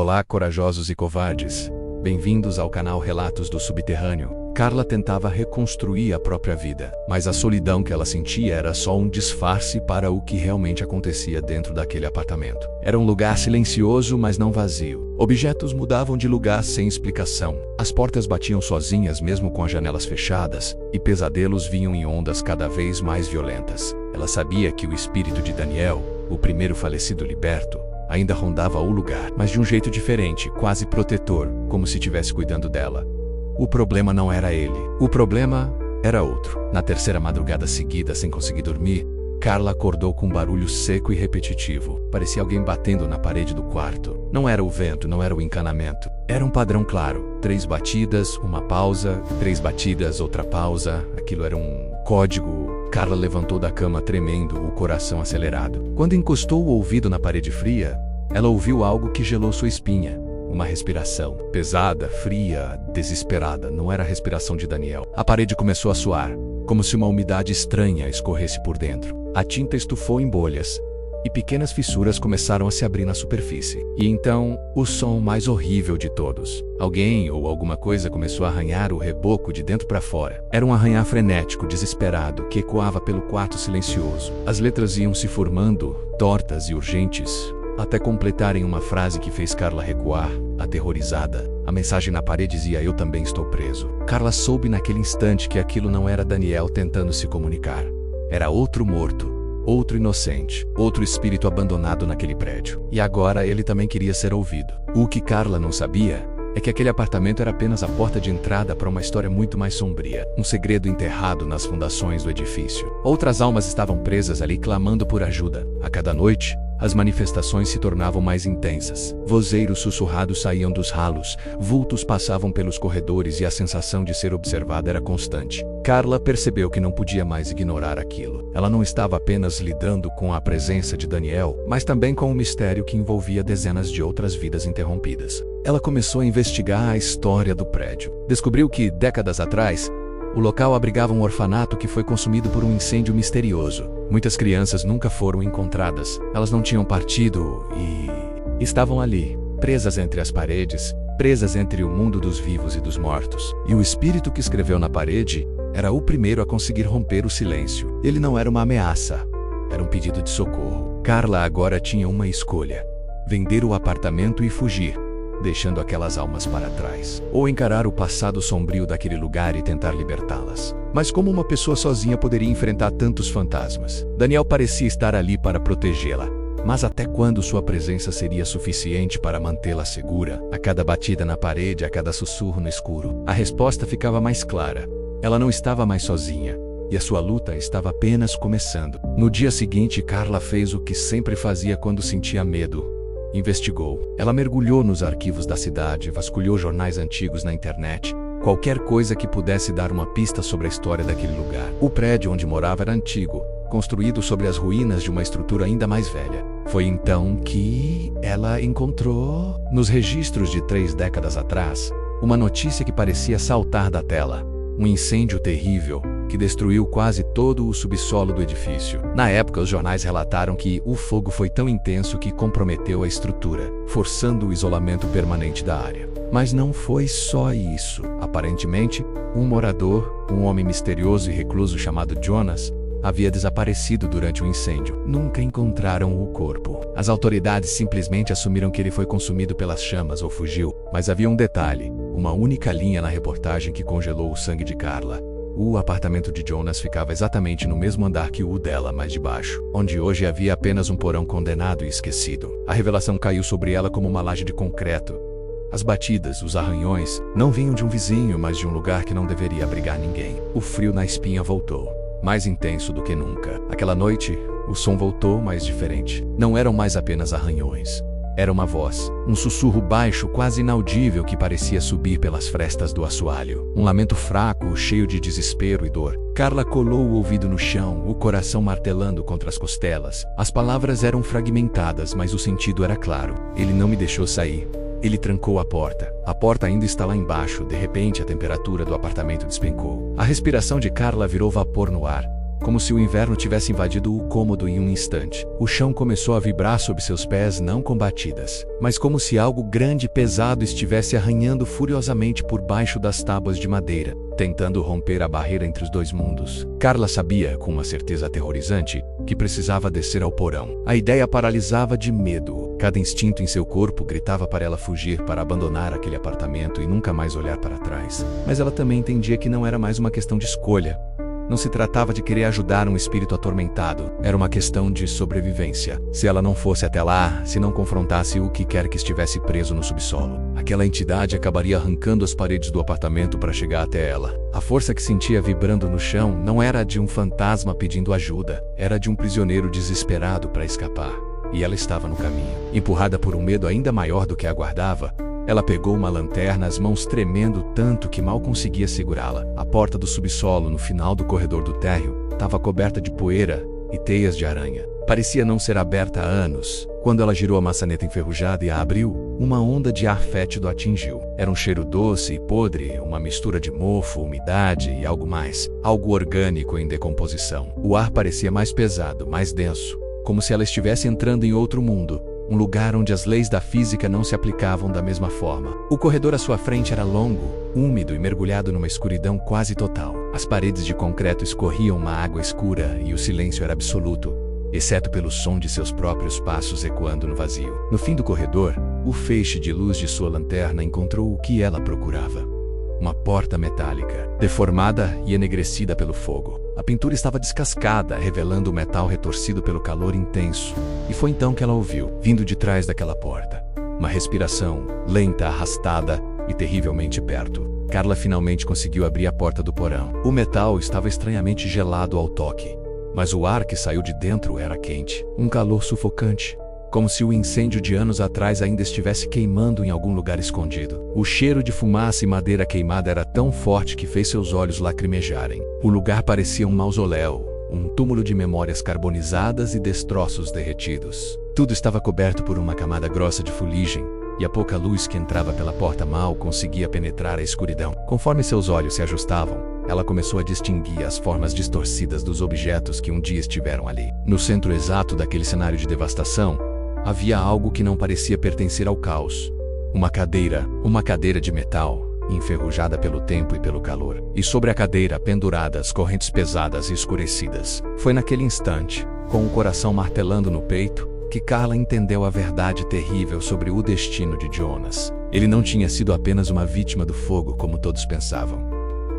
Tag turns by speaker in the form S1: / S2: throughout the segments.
S1: Olá, corajosos e covardes. Bem-vindos ao canal Relatos do Subterrâneo. Carla tentava reconstruir a própria vida, mas a solidão que ela sentia era só um disfarce para o que realmente acontecia dentro daquele apartamento. Era um lugar silencioso, mas não vazio. Objetos mudavam de lugar sem explicação. As portas batiam sozinhas mesmo com as janelas fechadas, e pesadelos vinham em ondas cada vez mais violentas. Ela sabia que o espírito de Daniel, o primeiro falecido liberto, ainda rondava o lugar, mas de um jeito diferente, quase protetor, como se estivesse cuidando dela. O problema não era ele. O problema era outro. Na terceira madrugada seguida, sem conseguir dormir, Carla acordou com um barulho seco e repetitivo. Parecia alguém batendo na parede do quarto. Não era o vento, não era o encanamento. Era um padrão claro. 3 batidas, uma pausa, 3 batidas, outra pausa. Aquilo era um código. Carla levantou da cama tremendo, o coração acelerado. Quando encostou o ouvido na parede fria, ela ouviu algo que gelou sua espinha. Uma respiração, pesada, fria, desesperada. Não era a respiração de Daniel. A parede começou a suar, como se uma umidade estranha escorresse por dentro. A tinta estufou em bolhas, e pequenas fissuras começaram a se abrir na superfície. E então, o som mais horrível de todos. Alguém ou alguma coisa começou a arranhar o reboco de dentro para fora. Era um arranhar frenético, desesperado, que ecoava pelo quarto silencioso. As letras iam se formando, tortas e urgentes, até completarem uma frase que fez Carla recuar, aterrorizada. A mensagem na parede dizia: "Eu também estou preso." Carla soube naquele instante que aquilo não era Daniel tentando se comunicar. Era outro morto, outro inocente, outro espírito abandonado naquele prédio. E agora ele também queria ser ouvido. O que Carla não sabia é que aquele apartamento era apenas a porta de entrada para uma história muito mais sombria. Um segredo enterrado nas fundações do edifício. Outras almas estavam presas ali clamando por ajuda. A cada noite, as manifestações se tornavam mais intensas. Vozeiros sussurrados saíam dos ralos, vultos passavam pelos corredores e a sensação de ser observada era constante. Carla percebeu que não podia mais ignorar aquilo. Ela não estava apenas lidando com a presença de Daniel, mas também com um mistério que envolvia dezenas de outras vidas interrompidas. Ela começou a investigar a história do prédio. Descobriu que, décadas atrás, o local abrigava um orfanato que foi consumido por um incêndio misterioso. Muitas crianças nunca foram encontradas. Elas não tinham partido e estavam ali, presas entre as paredes, presas entre o mundo dos vivos e dos mortos. E o espírito que escreveu na parede era o primeiro a conseguir romper o silêncio. Ele não era uma ameaça, era um pedido de socorro. Carla agora tinha uma escolha: vender o apartamento e fugir, deixando aquelas almas para trás, ou encarar o passado sombrio daquele lugar e tentar libertá-las. Mas como uma pessoa sozinha poderia enfrentar tantos fantasmas? Daniel parecia estar ali para protegê-la, mas até quando sua presença seria suficiente para mantê-la segura? A cada batida na parede, a cada sussurro no escuro, a resposta ficava mais clara. Ela não estava mais sozinha, e a sua luta estava apenas começando. No dia seguinte, Carla fez o que sempre fazia quando sentia medo. Investigou. Ela mergulhou nos arquivos da cidade, vasculhou jornais antigos na internet, qualquer coisa que pudesse dar uma pista sobre a história daquele lugar. O prédio onde morava era antigo, construído sobre as ruínas de uma estrutura ainda mais velha. Foi então que ela encontrou, nos registros de 3 décadas atrás, uma notícia que parecia saltar da tela. Um incêndio terrível que destruiu quase todo o subsolo do edifício. Na época, os jornais relataram que o fogo foi tão intenso que comprometeu a estrutura, forçando o isolamento permanente da área. Mas não foi só isso. Aparentemente, um morador, um homem misterioso e recluso chamado Jonas, havia desaparecido durante o incêndio. Nunca encontraram o corpo. As autoridades simplesmente assumiram que ele foi consumido pelas chamas ou fugiu. Mas havia um detalhe, uma única linha na reportagem que congelou o sangue de Carla. O apartamento de Jonas ficava exatamente no mesmo andar que o dela, mais de baixo, onde hoje havia apenas um porão condenado e esquecido. A revelação caiu sobre ela como uma laje de concreto. As batidas, os arranhões, não vinham de um vizinho, mas de um lugar que não deveria abrigar ninguém. O frio na espinha voltou, mais intenso do que nunca. Aquela noite, o som voltou, mas diferente. Não eram mais apenas arranhões. Era uma voz, um sussurro baixo, quase inaudível, que parecia subir pelas frestas do assoalho. Um lamento fraco, cheio de desespero e dor. Carla colou o ouvido no chão, o coração martelando contra as costelas. As palavras eram fragmentadas, mas o sentido era claro. Ele não me deixou sair. Ele trancou a porta. A porta ainda está lá embaixo. De repente, a temperatura do apartamento despencou. A respiração de Carla virou vapor no ar. como se o inverno tivesse invadido o cômodo em um instante. O chão começou a vibrar sob seus pés, não com batidas, mas como se algo grande e pesado estivesse arranhando furiosamente por baixo das tábuas de madeira, tentando romper a barreira entre os dois mundos. Carla sabia, com uma certeza aterrorizante, que precisava descer ao porão. A ideia paralisava de medo. Cada instinto em seu corpo gritava para ela fugir, para abandonar aquele apartamento e nunca mais olhar para trás. Mas ela também entendia que não era mais uma questão de escolha. Não se tratava de querer ajudar um espírito atormentado. Era uma questão de sobrevivência. Se ela não fosse até lá, se não confrontasse o que quer que estivesse preso no subsolo, aquela entidade acabaria arrancando as paredes do apartamento para chegar até ela. A força que sentia vibrando no chão não era de um fantasma pedindo ajuda. Era de um prisioneiro desesperado para escapar. E ela estava no caminho. Empurrada por um medo ainda maior do que a aguardava, ela pegou uma lanterna, as mãos tremendo tanto que mal conseguia segurá-la. A porta do subsolo, no final do corredor do térreo, estava coberta de poeira e teias de aranha. Parecia não ser aberta há anos. Quando ela girou a maçaneta enferrujada e a abriu, uma onda de ar fétido a atingiu. Era um cheiro doce e podre, uma mistura de mofo, umidade e algo mais. Algo orgânico em decomposição. O ar parecia mais pesado, mais denso, como se ela estivesse entrando em outro mundo. Um lugar onde as leis da física não se aplicavam da mesma forma. O corredor à sua frente era longo, úmido e mergulhado numa escuridão quase total. As paredes de concreto escorriam uma água escura e o silêncio era absoluto, exceto pelo som de seus próprios passos ecoando no vazio. No fim do corredor, o feixe de luz de sua lanterna encontrou o que ela procurava. Uma porta metálica, deformada e enegrecida pelo fogo. A pintura estava descascada, revelando o metal retorcido pelo calor intenso. E foi então que ela ouviu, vindo de trás daquela porta, uma respiração lenta, arrastada e terrivelmente perto. Carla finalmente conseguiu abrir a porta do porão. O metal estava estranhamente gelado ao toque, mas o ar que saiu de dentro era quente. Um calor sufocante, como se o incêndio de anos atrás ainda estivesse queimando em algum lugar escondido. O cheiro de fumaça e madeira queimada era tão forte que fez seus olhos lacrimejarem. O lugar parecia um mausoléu, um túmulo de memórias carbonizadas e destroços derretidos. Tudo estava coberto por uma camada grossa de fuligem, e a pouca luz que entrava pela porta mal conseguia penetrar a escuridão. Conforme seus olhos se ajustavam, ela começou a distinguir as formas distorcidas dos objetos que um dia estiveram ali. No centro exato daquele cenário de devastação, havia algo que não parecia pertencer ao caos. Uma cadeira de metal, enferrujada pelo tempo e pelo calor. E sobre a cadeira, penduradas, correntes pesadas e escurecidas. Foi naquele instante, com o coração martelando no peito, que Carla entendeu a verdade terrível sobre o destino de Jonas. Ele não tinha sido apenas uma vítima do fogo, como todos pensavam.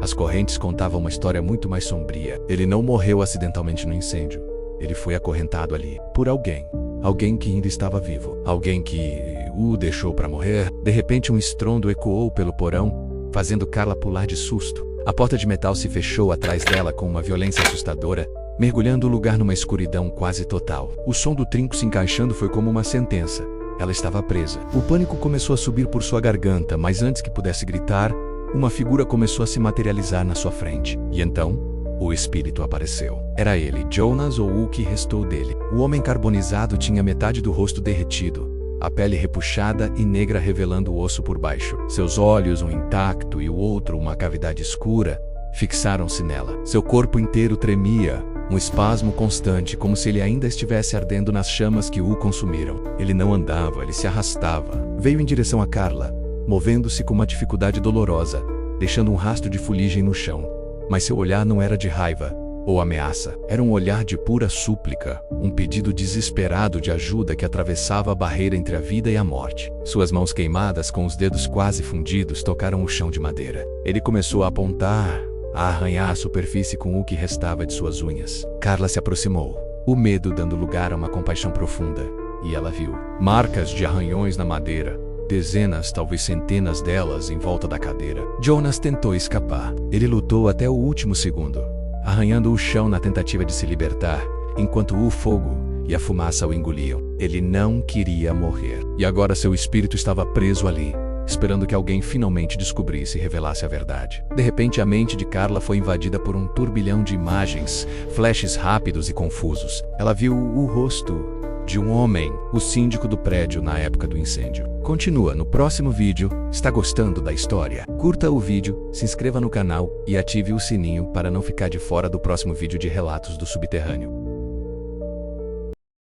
S1: As correntes contavam uma história muito mais sombria. Ele não morreu acidentalmente no incêndio. Ele foi acorrentado ali por alguém. Alguém que ainda estava vivo. Alguém que o deixou para morrer. De repente um estrondo ecoou pelo porão, fazendo Carla pular de susto. A porta de metal se fechou atrás dela com uma violência assustadora, mergulhando o lugar numa escuridão quase total. O som do trinco se encaixando foi como uma sentença. Ela estava presa. O pânico começou a subir por sua garganta, mas antes que pudesse gritar, uma figura começou a se materializar na sua frente. E então, o espírito apareceu. Era ele, Jonas, ou o que restou dele. O homem carbonizado tinha metade do rosto derretido, a pele repuxada e negra revelando o osso por baixo. Seus olhos, um intacto e o outro uma cavidade escura, fixaram-se nela. Seu corpo inteiro tremia, um espasmo constante, como se ele ainda estivesse ardendo nas chamas que o consumiram. Ele não andava, ele se arrastava. Veio em direção a Carla, movendo-se com uma dificuldade dolorosa, deixando um rastro de fuligem no chão. Mas seu olhar não era de raiva ou ameaça. Era um olhar de pura súplica, um pedido desesperado de ajuda que atravessava a barreira entre a vida e a morte. Suas mãos queimadas, com os dedos quase fundidos, tocaram o chão de madeira. Ele começou a apontar, a arranhar a superfície com o que restava de suas unhas. Carla se aproximou, o medo dando lugar a uma compaixão profunda, e ela viu marcas de arranhões na madeira. Dezenas, talvez centenas delas em volta da cadeira. Jonas tentou escapar. Ele lutou até o último segundo, arranhando o chão na tentativa de se libertar, enquanto o fogo e a fumaça o engoliam. Ele não queria morrer. E agora seu espírito estava preso ali, esperando que alguém finalmente descobrisse e revelasse a verdade. De repente, a mente de Carla foi invadida por um turbilhão de imagens, flashes rápidos e confusos. Ela viu o rosto de um homem, o síndico do prédio na época do incêndio. Continua no próximo vídeo. Está gostando da história? Curta o vídeo, se inscreva no canal e ative o sininho para não ficar de fora do próximo vídeo de Relatos do Subterrâneo.